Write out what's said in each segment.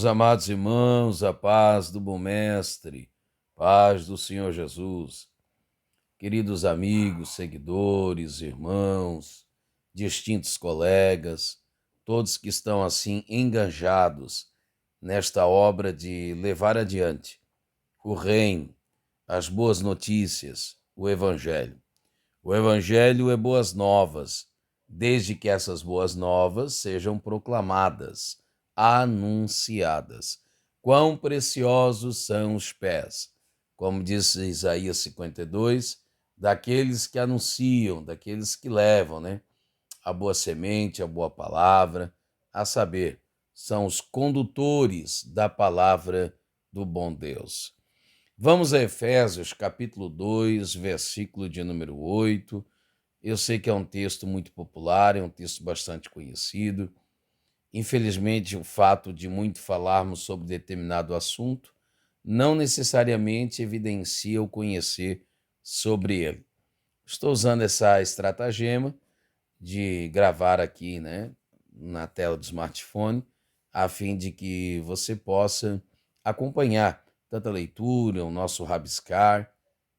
Meus amados irmãos, a paz do bom mestre, paz do Senhor Jesus, queridos amigos, seguidores, irmãos, distintos colegas, todos que estão assim engajados nesta obra de levar adiante o reino, as boas notícias, o Evangelho. O Evangelho é boas novas, desde que essas boas novas sejam proclamadas, anunciadas. Quão preciosos são os pés, como diz Isaías 52, daqueles que anunciam, daqueles que levam, a boa semente, a boa palavra, a saber, são os condutores da palavra do bom Deus. Vamos a Efésios, capítulo 2, versículo de número 8. Eu sei que é um texto muito popular, é um texto bastante conhecido. Infelizmente, o fato de muito falarmos sobre determinado assunto não necessariamente evidencia o conhecer sobre ele. Estou usando essa estratagema de gravar aqui, na tela do smartphone, a fim de que você possa acompanhar tanto a leitura, o nosso rabiscar.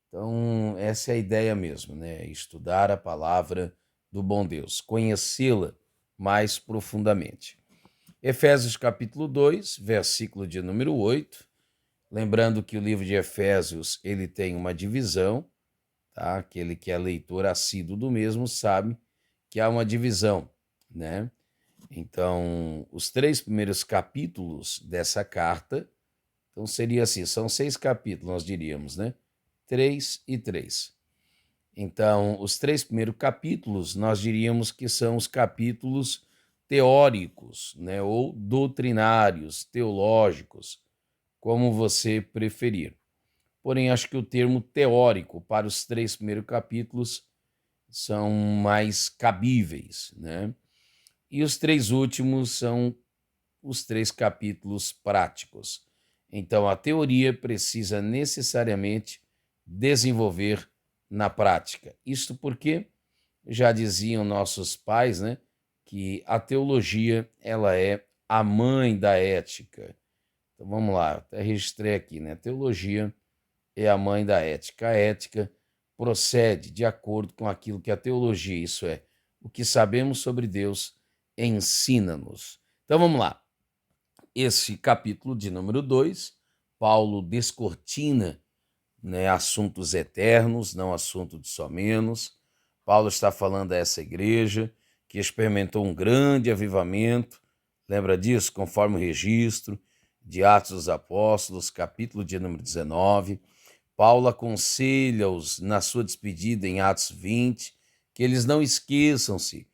Então, essa é a ideia mesmo, Estudar a palavra do bom Deus, conhecê-la mais profundamente. Efésios capítulo 2, versículo de número 8. Lembrando que o livro de Efésios, ele tem uma divisão, tá? Aquele que é leitor assíduo do mesmo sabe que há uma divisão, né? Então, os 3 primeiros capítulos dessa carta, então seria assim, são 6 capítulos, nós diríamos, 3 e 3. Então, os 3 primeiros capítulos, nós diríamos que são os capítulos teóricos, ou doutrinários, teológicos, como você preferir. Porém, acho que o termo teórico para os 3 primeiros capítulos são mais cabíveis, E os 3 últimos são os 3 capítulos práticos. Então, a teoria precisa necessariamente desenvolver na prática. Isto porque já diziam nossos pais, que a teologia ela é a mãe da ética. Então, vamos lá, até registrei aqui, A teologia é a mãe da ética. A ética procede de acordo com aquilo que a teologia, isso é, o que sabemos sobre Deus, ensina-nos. Então vamos lá. Esse capítulo de número 2, Paulo descortina, assuntos eternos, não assunto de só menos. Paulo está falando a essa igreja que experimentou um grande avivamento. Lembra disso? Conforme o registro de Atos dos Apóstolos, capítulo de número 19. Paulo aconselha-os na sua despedida em Atos 20, que eles não esqueçam-se,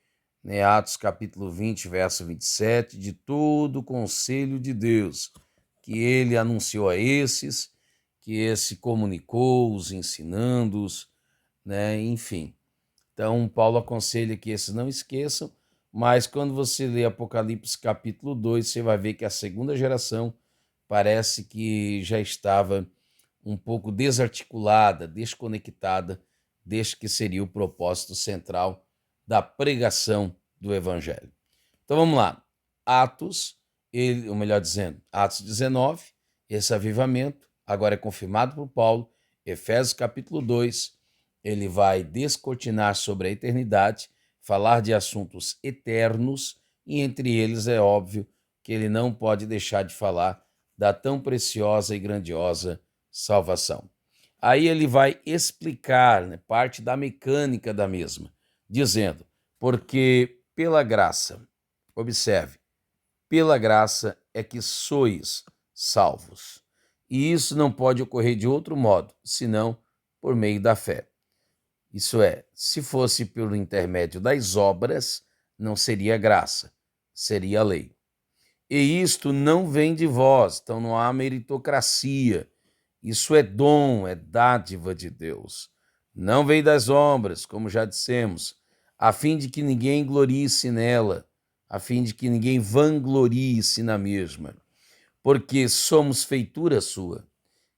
Atos capítulo 20, verso 27, de todo o conselho de Deus, que ele anunciou a esses, que esse comunicou-os, ensinando-os, enfim. Então, Paulo aconselha que esses não esqueçam, mas quando você lê Apocalipse capítulo 2, você vai ver que a segunda geração parece que já estava um pouco desarticulada, desconectada deste que seria o propósito central da pregação do Evangelho. Então vamos lá. Atos, ou melhor dizendo, Atos 19, esse avivamento agora é confirmado por Paulo. Efésios capítulo 2, ele vai descortinar sobre a eternidade, falar de assuntos eternos, e entre eles é óbvio que ele não pode deixar de falar da tão preciosa e grandiosa salvação. Aí ele vai explicar, parte da mecânica da mesma, dizendo, porque pela graça, observe, pela graça é que sois salvos. E isso não pode ocorrer de outro modo, senão por meio da fé. Isso é, se fosse pelo intermédio das obras, não seria graça, seria lei. E isto não vem de vós, então não há meritocracia. Isso é dom, é dádiva de Deus. Não vem das obras, como já dissemos, a fim de que ninguém glorie-se nela, a fim de que ninguém vanglorie-se na mesma. Porque somos feitura sua,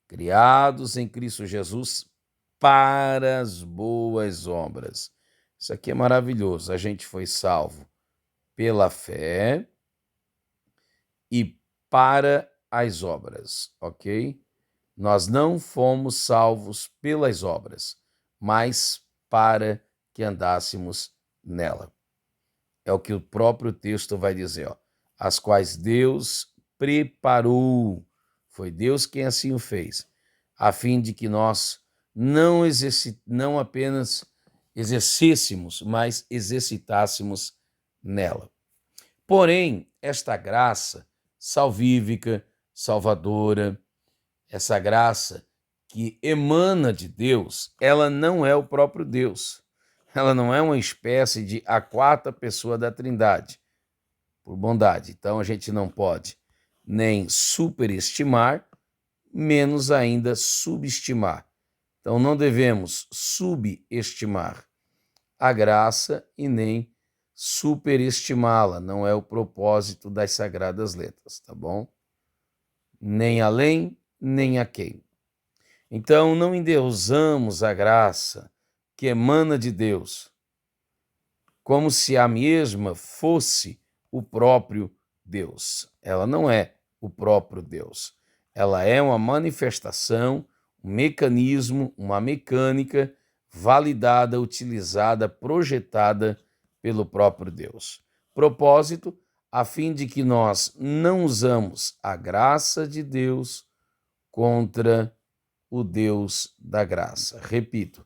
criados em Cristo Jesus para as boas obras. Isso aqui é maravilhoso. A gente foi salvo pela fé e para as obras, ok? Nós não fomos salvos pelas obras, mas para que andássemos nela. É o que o próprio texto vai dizer, ó, as quais Deus preparou. Foi Deus quem assim o fez, a fim de que nós não apenas exercêssemos, mas exercitássemos nela. Porém, esta graça salvífica, salvadora, essa graça que emana de Deus, ela não é o próprio Deus. Ela não é uma espécie de a quarta pessoa da Trindade, por bondade. Então a gente não pode nem superestimar, menos ainda subestimar. Então não devemos subestimar a graça e nem superestimá-la. Não é o propósito das Sagradas Letras, tá bom? Nem além, nem aquém. Então não endeusamos a graça que emana de Deus, como se a mesma fosse o próprio Deus. Ela não é o próprio Deus. Ela é uma manifestação, um mecanismo, uma mecânica validada, utilizada, projetada pelo próprio Deus. Propósito, a fim de que nós não usamos a graça de Deus contra o Deus da graça. Repito,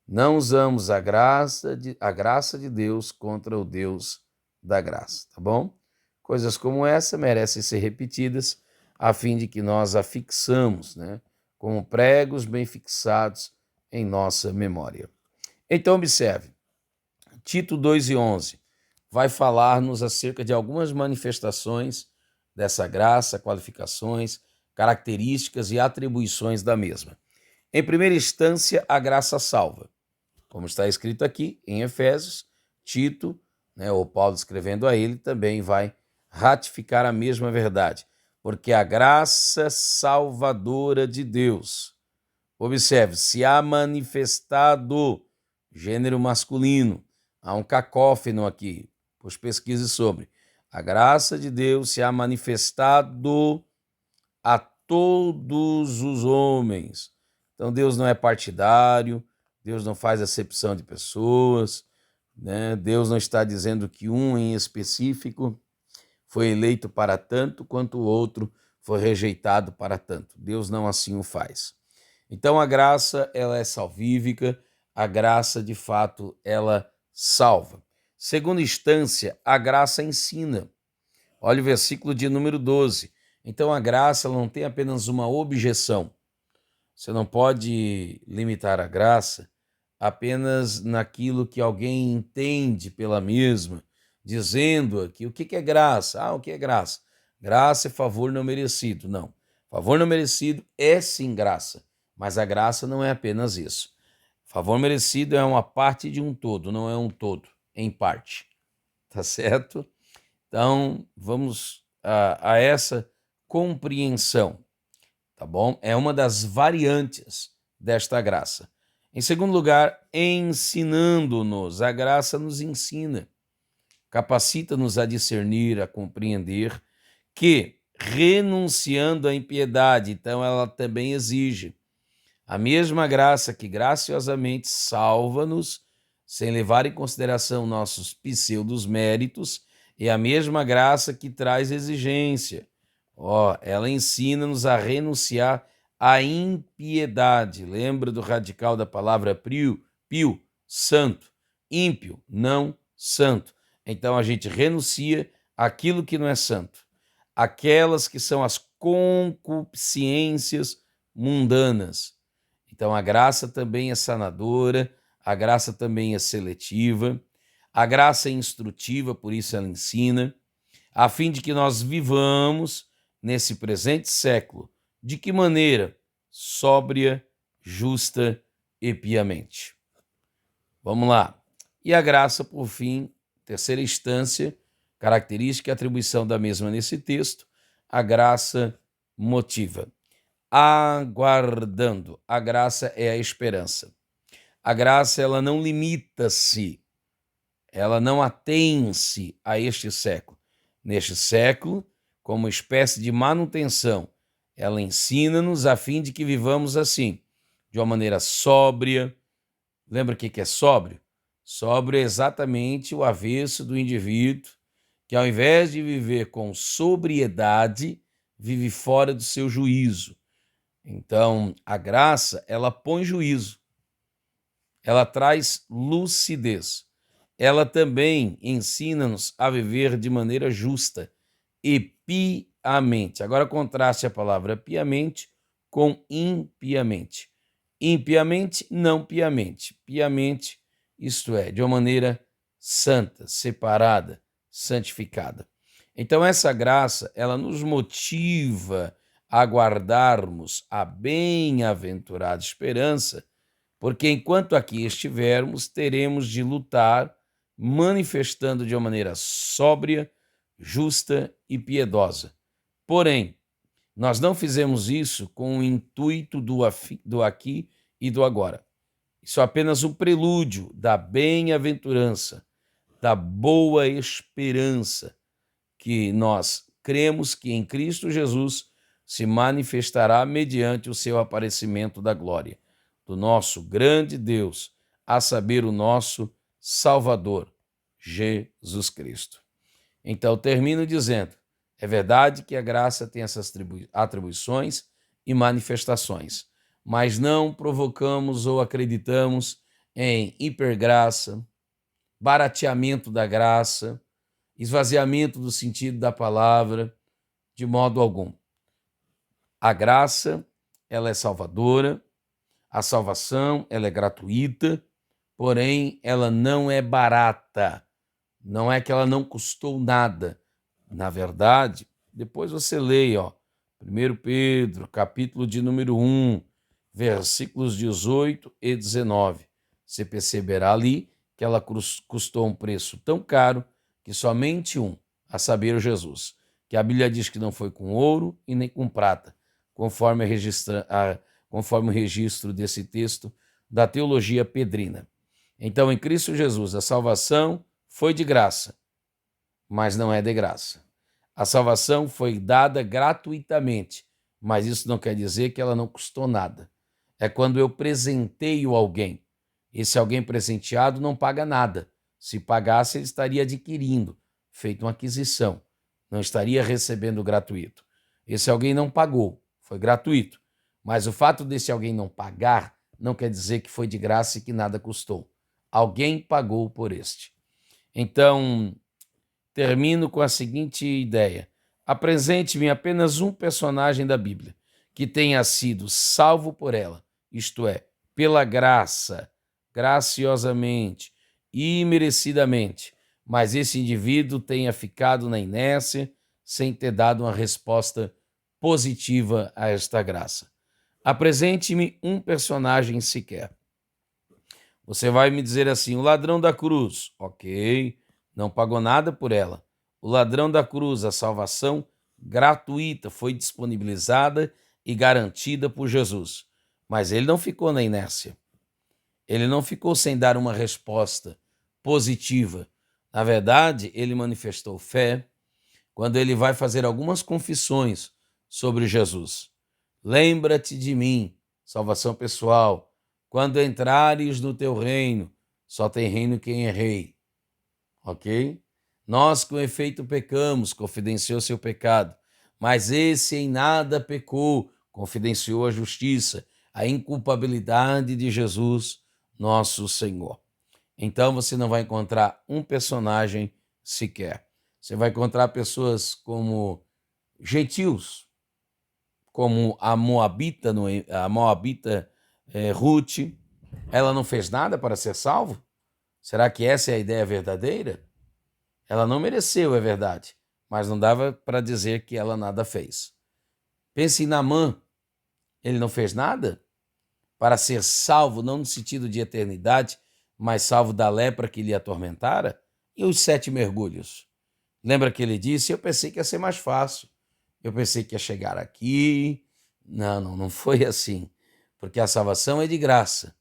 não usamos a graça de Deus contra o Deus da graça, tá bom? Coisas como essa merecem ser repetidas a fim de que nós a fixamos, né, como pregos bem fixados em nossa memória. Então, observe, Tito 2:11 vai falar-nos acerca de algumas manifestações dessa graça, qualificações, características e atribuições da mesma. Em primeira instância, a graça salva. Como está escrito aqui em Efésios, Tito, né, ou Paulo escrevendo a ele, também vai ratificar a mesma verdade. Porque a graça salvadora de Deus, observe, se há manifestado gênero masculino, há um cacófono aqui, pois pesquise sobre. A graça de Deus se há manifestado a todos os homens. Então Deus não é partidário, Deus não faz acepção de pessoas, né? Deus não está dizendo que um em específico foi eleito para tanto, quanto o outro foi rejeitado para tanto. Deus não assim o faz. Então a graça, ela é salvífica, a graça de fato, ela salva. Segunda instância, a graça ensina. Olha o versículo de número 12. Então a graça ela não tem apenas uma objeção. Você não pode limitar a graça apenas naquilo que alguém entende pela mesma, dizendo aqui o que é graça. O que é graça? Graça é favor não merecido. Não. Favor não merecido é sim graça, mas a graça não é apenas isso. Favor merecido é uma parte de um todo, não é um todo, em parte. Tá certo? Então, vamos a essa compreensão, tá bom? É uma das variantes desta graça. Em segundo lugar, ensinando-nos. A graça nos ensina, capacita-nos a discernir, a compreender que, renunciando à impiedade, então ela também exige a mesma graça que graciosamente salva-nos, sem levar em consideração nossos pseudos méritos, é a mesma graça que traz exigência. Ela ensina-nos a renunciar à impiedade. Lembra do radical da palavra pio, santo. Ímpio, não santo. Então a gente renuncia àquilo que não é santo. Aquelas que são as concupiscências mundanas. Então a graça também é sanadora, a graça também é seletiva, a graça é instrutiva, por isso ela ensina, a fim de que nós vivamos nesse presente século. De que maneira? Sóbria, justa e piamente. Vamos lá. E a graça, por fim, terceira instância, característica e atribuição da mesma nesse texto, a graça motiva. Aguardando. A graça é a esperança. A graça, ela não limita-se, ela não atém-se a este século. Neste século, como espécie de manutenção. Ela ensina-nos a fim de que vivamos assim, de uma maneira sóbria. Lembra o que é sóbrio? Sóbrio é exatamente o avesso do indivíduo que, ao invés de viver com sobriedade, vive fora do seu juízo. Então, a graça, ela põe juízo, ela traz lucidez. Ela também ensina-nos a viver de maneira justa e piamente. Agora, contraste a palavra piamente com impiamente. Impiamente, não piamente. Piamente, isto é, de uma maneira santa, separada, santificada. Então, essa graça, ela nos motiva a guardarmos a bem-aventurada esperança, porque enquanto aqui estivermos, teremos de lutar, manifestando de uma maneira sóbria, justa e piedosa. Porém, nós não fizemos isso com o intuito do aqui e do agora. Isso é apenas um prelúdio da bem-aventurança, da boa esperança, que nós cremos que em Cristo Jesus se manifestará mediante o seu aparecimento da glória, do nosso grande Deus, a saber, o nosso Salvador, Jesus Cristo. Então, termino dizendo, é verdade que a graça tem essas atribuições e manifestações, mas não provocamos ou acreditamos em hipergraça, barateamento da graça, esvaziamento do sentido da palavra, de modo algum. A graça, ela é salvadora, a salvação, ela é gratuita, porém, ela não é barata. Não é que ela não custou nada. Na verdade, depois você leia, 1 Pedro, capítulo de número 1, versículos 18 e 19. Você perceberá ali que ela custou um preço tão caro que somente um, a saber, Jesus, que a Bíblia diz que não foi com ouro e nem com prata, conforme o registro desse texto da teologia pedrina. Então, em Cristo Jesus, a salvação foi de graça, mas não é de graça. A salvação foi dada gratuitamente, mas isso não quer dizer que ela não custou nada. É quando eu presenteio alguém. Esse alguém presenteado não paga nada. Se pagasse, ele estaria adquirindo, feito uma aquisição. Não estaria recebendo gratuito. Esse alguém não pagou, foi gratuito. Mas o fato desse alguém não pagar não quer dizer que foi de graça e que nada custou. Alguém pagou por este. Então, termino com a seguinte ideia. Apresente-me apenas um personagem da Bíblia que tenha sido salvo por ela, isto é, pela graça, graciosamente, imerecidamente, mas esse indivíduo tenha ficado na inércia sem ter dado uma resposta positiva a esta graça. Apresente-me um personagem sequer. Você vai me dizer assim, o ladrão da cruz, ok, não pagou nada por ela. O ladrão da cruz, a salvação gratuita, foi disponibilizada e garantida por Jesus. Mas ele não ficou na inércia. Ele não ficou sem dar uma resposta positiva. Na verdade, ele manifestou fé quando ele vai fazer algumas confissões sobre Jesus. Lembra-te de mim, salvação pessoal. Quando entrares no teu reino, só tem reino quem é rei. Ok? Nós, com efeito, pecamos, confidenciou seu pecado. Mas esse em nada pecou, confidenciou a justiça, a inculpabilidade de Jesus, nosso Senhor. Então você não vai encontrar um personagem sequer. Você vai encontrar pessoas como gentios, como a Moabita Ruth. Ela não fez nada para ser salvo? Será que essa é a ideia verdadeira? Ela não mereceu, é verdade, mas não dava para dizer que ela nada fez. Pense em Naamã. Ele não fez nada para ser salvo, não no sentido de eternidade, mas salvo da lepra que lhe atormentara? E os 7 mergulhos? Lembra que ele disse? Eu pensei que ia ser mais fácil. Eu pensei que ia chegar aqui. Não foi assim. Porque a salvação é de graça.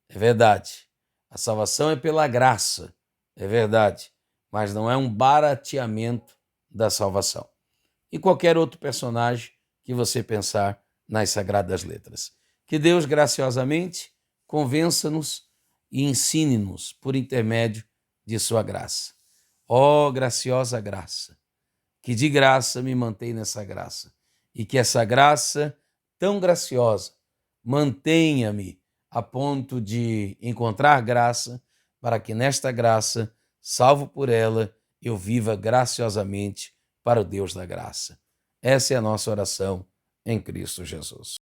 É verdade. A salvação é pela graça. É verdade. Mas não é um barateamento da salvação. e qualquer outro personagem que você pensar nas Sagradas Letras. Que Deus graciosamente convença-nos e ensine-nos por intermédio de sua graça. Ó graciosa graça, que de graça me mantém nessa graça, e que essa graça tão graciosa mantenha-me a ponto de encontrar graça, para que nesta graça, salvo por ela, eu viva graciosamente para o Deus da graça. Essa é a nossa oração em Cristo Jesus.